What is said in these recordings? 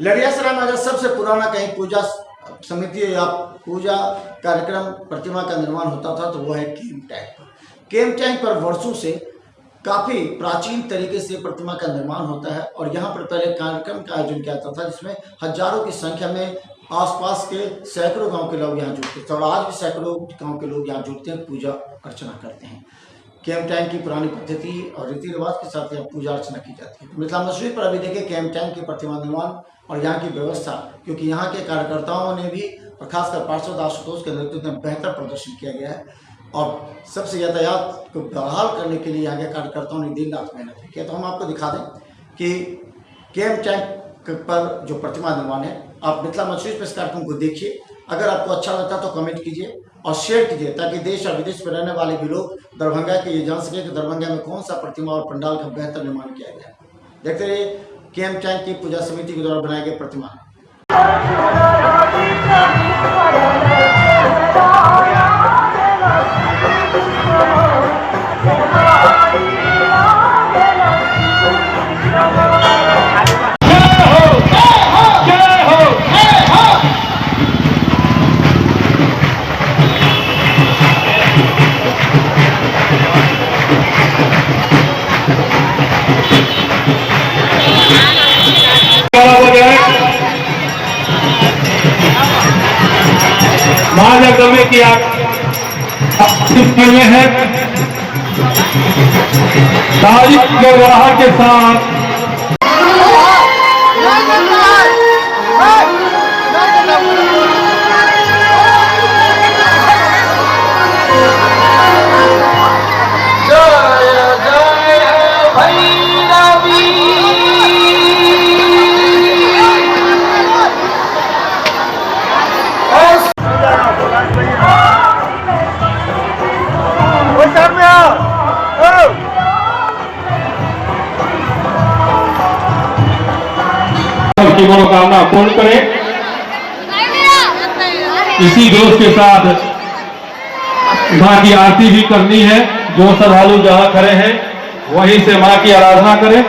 लड़ियासराय में अगर सबसे पुराना कहीं पूजा समिति या पूजा कार्यक्रम प्रतिमा का निर्माण होता था तो वो है केम टैंक पर। केम टैंक पर वर्षों से काफ़ी प्राचीन तरीके से प्रतिमा का निर्माण होता है और यहाँ पर पहले कार्यक्रम का आयोजन किया जाता था जिसमें हजारों की संख्या में आसपास के सैकड़ों गांव के लोग यहाँ जुटते थे और आज भी सैकड़ों गांव के लोग यहाँ जुटते हैं, पूजा अर्चना करते हैं। केम टैंक की पुरानी पद्धति और रीति रिवाज के साथ यहाँ पूजा अर्चना की जाती है। मिथिला मस्जिद पर अभी देखिए केम टैंक की प्रतिमा निर्माण और यहाँ की व्यवस्था, क्योंकि यहाँ के कार्यकर्ताओं ने भी और खासकर पार्षद आशुतोष के नेतृत्व में बेहतर प्रदर्शन किया गया है और सबसे यातायात को बहाल करने के लिए यहाँ के कार्यकर्ताओं ने दिन रात मेहनत की है। तो हम आपको दिखा दें कि केम टैंक पर जो प्रतिमा निर्माण है, आप मिथिला मस्जिद पर इस कार्यक्रम को देखिए। अगर आपको अच्छा लगता है तो कमेंट कीजिए और शेयर कीजिए ताकि देश और विदेश में रहने वाले भी लोग दरभंगा के ये जान सके कि दरभंगा में कौन सा प्रतिमा और पंडाल का बेहतर निर्माण किया गया है। देखते रहिए केम टैंक की पूजा समिति के द्वारा बनाए गए प्रतिमा। महाजगदम्बे की आप हैं तारीख के वराह के साथ की मनोकामना पूर्ण करें। इसी जोश के साथ मां की आरती भी करनी है। जो श्रद्धालु जहां खड़े हैं वहीं से मां की आराधना करें।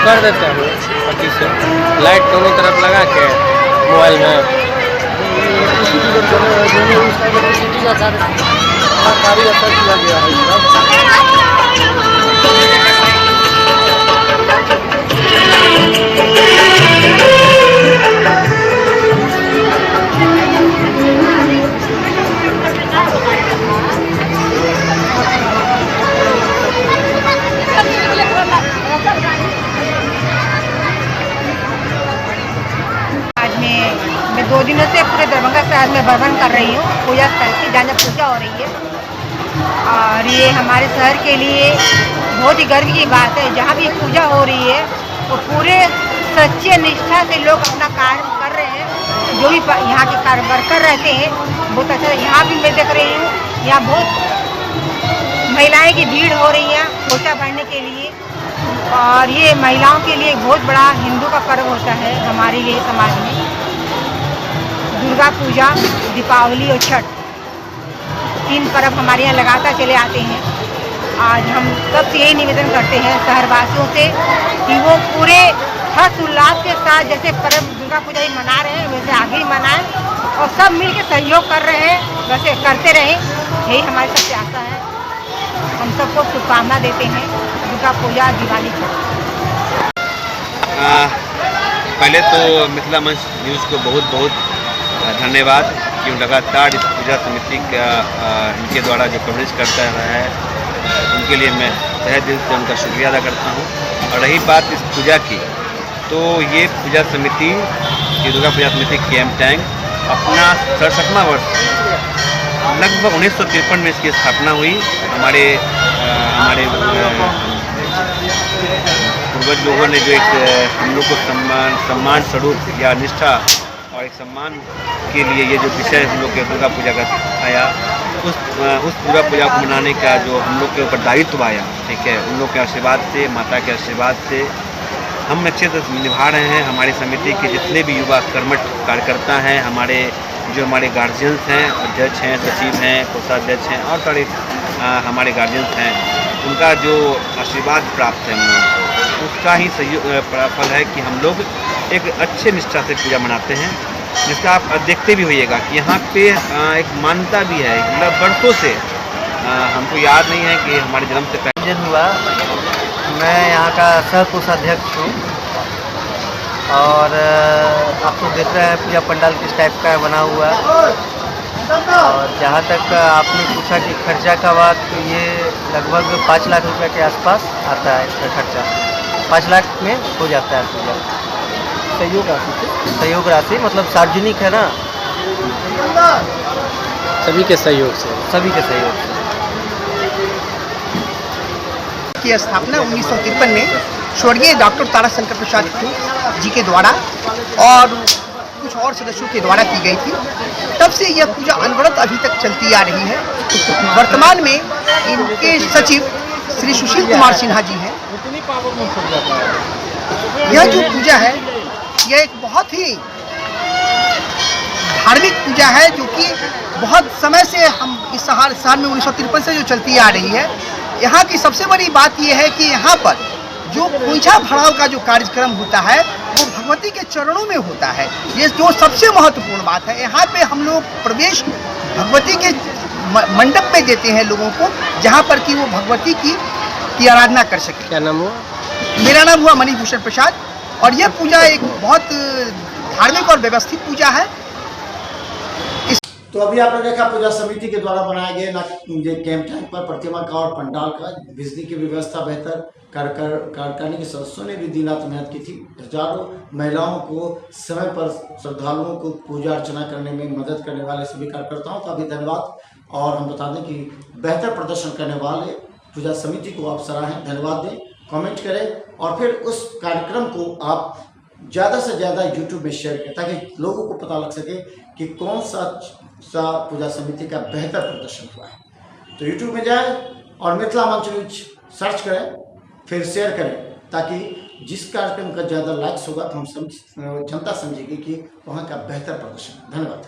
कर देते हैं 25 से लाइट दोनों तरफ लगा के मोबाइल में मैं 2 दिनों से पूरे दरभंगा शहर में भ्रमण कर रही हूँ पूजा स्थल की, जहाँ पूजा हो रही है और ये हमारे शहर के लिए बहुत ही गर्व की बात है। जहाँ भी पूजा हो रही है वो पूरे सच्चे निष्ठा से लोग अपना कार्य कर रहे हैं। जो भी यहाँ के कार्य वर्कर रहते हैं बहुत अच्छा। यहाँ भी मैं देख रही हूँ यहाँ बहुत महिलाएं की भीड़ हो रही है पूजा बढ़ने के लिए और ये महिलाओं के लिए बहुत बड़ा हिंदू का पर्व होता है हमारे लिए समाज में। दुर्गा पूजा, दीपावली और छठ 3 पर्व हमारे यहाँ लगातार चले आते हैं। आज हम सबसे यही निवेदन करते हैं शहरवासियों से कि वो पूरे हर्ष उल्लास के साथ जैसे पर्व दुर्गा पूजा ही मना रहे हैं वैसे आगे ही मनाएं और सब मिल के सहयोग कर रहे हैं वैसे करते रहें, यही हमारी सबसे आशा है। हम सबको शुभकामना देते हैं दुर्गा पूजा, दिवाली, छठ। पहले तो मिथिला मंच न्यूज़ को बहुत बहुत धन्यवाद कि लगातार इस पूजा समिति का इनके द्वारा जो कवरेज करता रहा है उनके लिए मैं तहे दिल से उनका शुक्रिया अदा करता हूँ। और रही बात इस पूजा की, तो ये पूजा समिति, ये दुर्गा पूजा समिति केम टैंक अपना 67वां वर्ष, लगभग 1953 में इसकी स्थापना हुई। हमारे पूर्वज लोगों ने जो एक हम लोग को सम्मान स्वरूप या निष्ठा और एक सम्मान के लिए ये जो विषय हम लोग के दुर्गा पूजा का आया, उस दुर्गा पूजा को मनाने का जो हम लोग के ऊपर दायित्व आया, ठीक है, उन लोग के आशीर्वाद से, माता के आशीर्वाद से हम अच्छे से निभा रहे हैं। हमारी समिति के जितने भी युवा कर्मठ कार्यकर्ता हैं, हमारे गार्जियंस हैं, अध्यक्ष हैं, सचिव हैं, कोषाध्यक्ष हैं और सारे हमारे गार्जियंस हैं, उनका जो आशीर्वाद प्राप्त है हम लोग, उसका ही फल है कि हम लोग एक अच्छे निष्ठा से पूजा मनाते हैं, जिसका आप देखते भी होइएगा कि यहाँ पे एक मान्यता भी है। मतलब वर्षों से हमको याद नहीं है कि हमारे जन्म से पहले हुआ। मैं यहाँ का सह कोषाध्यक्ष हूँ और आप तो देख रहे हैं पूजा पंडाल किस टाइप का बना हुआ है। और जहाँ तक आपने पूछा कि खर्चा का बात, तो ये लगभग 5 लाख रुपए के आसपास आता है इसका खर्चा। 5 लाख में हो जाता है पूजा। सहयोग राशि मतलब सार्वजनिक है ना, सभी के सहयोग से। की स्थापना 1953 में स्वर्गीय डॉक्टर ताराशंकर प्रसाद जी के द्वारा और कुछ और सदस्यों के द्वारा की गई थी। तब से यह पूजा अनवरत अभी तक चलती आ रही है। वर्तमान में इनके सचिव श्री सुशील कुमार सिन्हा जी हैं। यह जो पूजा है, यह एक बहुत ही धार्मिक पूजा है, जो कि बहुत समय से हम इस शहर में 1953 से जो चलती आ रही है। यहाँ की सबसे बड़ी बात यह है कि यहाँ पर जो खोइछा भराव का जो कार्यक्रम होता है, वो भगवती के चरणों में होता है। ये जो सबसे महत्वपूर्ण बात है। यहाँ पे हम लोग प्रवेश भगवती के मंडप में देते हैं लोगों को, जहाँ पर कि वो भगवती की आराधना कर सके। क्या नाम हुआ? मेरा नाम हुआ मणिभूषण प्रसाद। और यह पूजा एक बहुत धार्मिक और व्यवस्थित पूजा है। तो अभी आपने देखा पूजा समिति के द्वारा बनाया गया कैंप टैंक पर प्रतिमा का और पंडाल का बिजली की व्यवस्था बेहतर कार्यकारिणी के सदस्यों ने भी दिन रात मेहनत की थी। हजारों महिलाओं को समय पर श्रद्धालुओं को पूजा अर्चना करने में मदद करने वाले सभी कार्यकर्ताओं का भी धन्यवाद। और हम बता दें कि बेहतर प्रदर्शन करने वाले पूजा समिति को आप सराहें, धन्यवाद दें, कमेंट करें और फिर उस कार्यक्रम को आप ज़्यादा से ज़्यादा यूट्यूब में शेयर करें, ताकि लोगों को पता लग सके कि कौन सा पूजा समिति का बेहतर प्रदर्शन हुआ है। तो यूट्यूब में जाएं और मिथिला मंच न्यूज सर्च करें, फिर शेयर करें, ताकि जिस कार्यक्रम का ज़्यादा लाइक्स होगा तो हम जनता समझेगी कि वहाँ का बेहतर प्रदर्शन। धन्यवाद।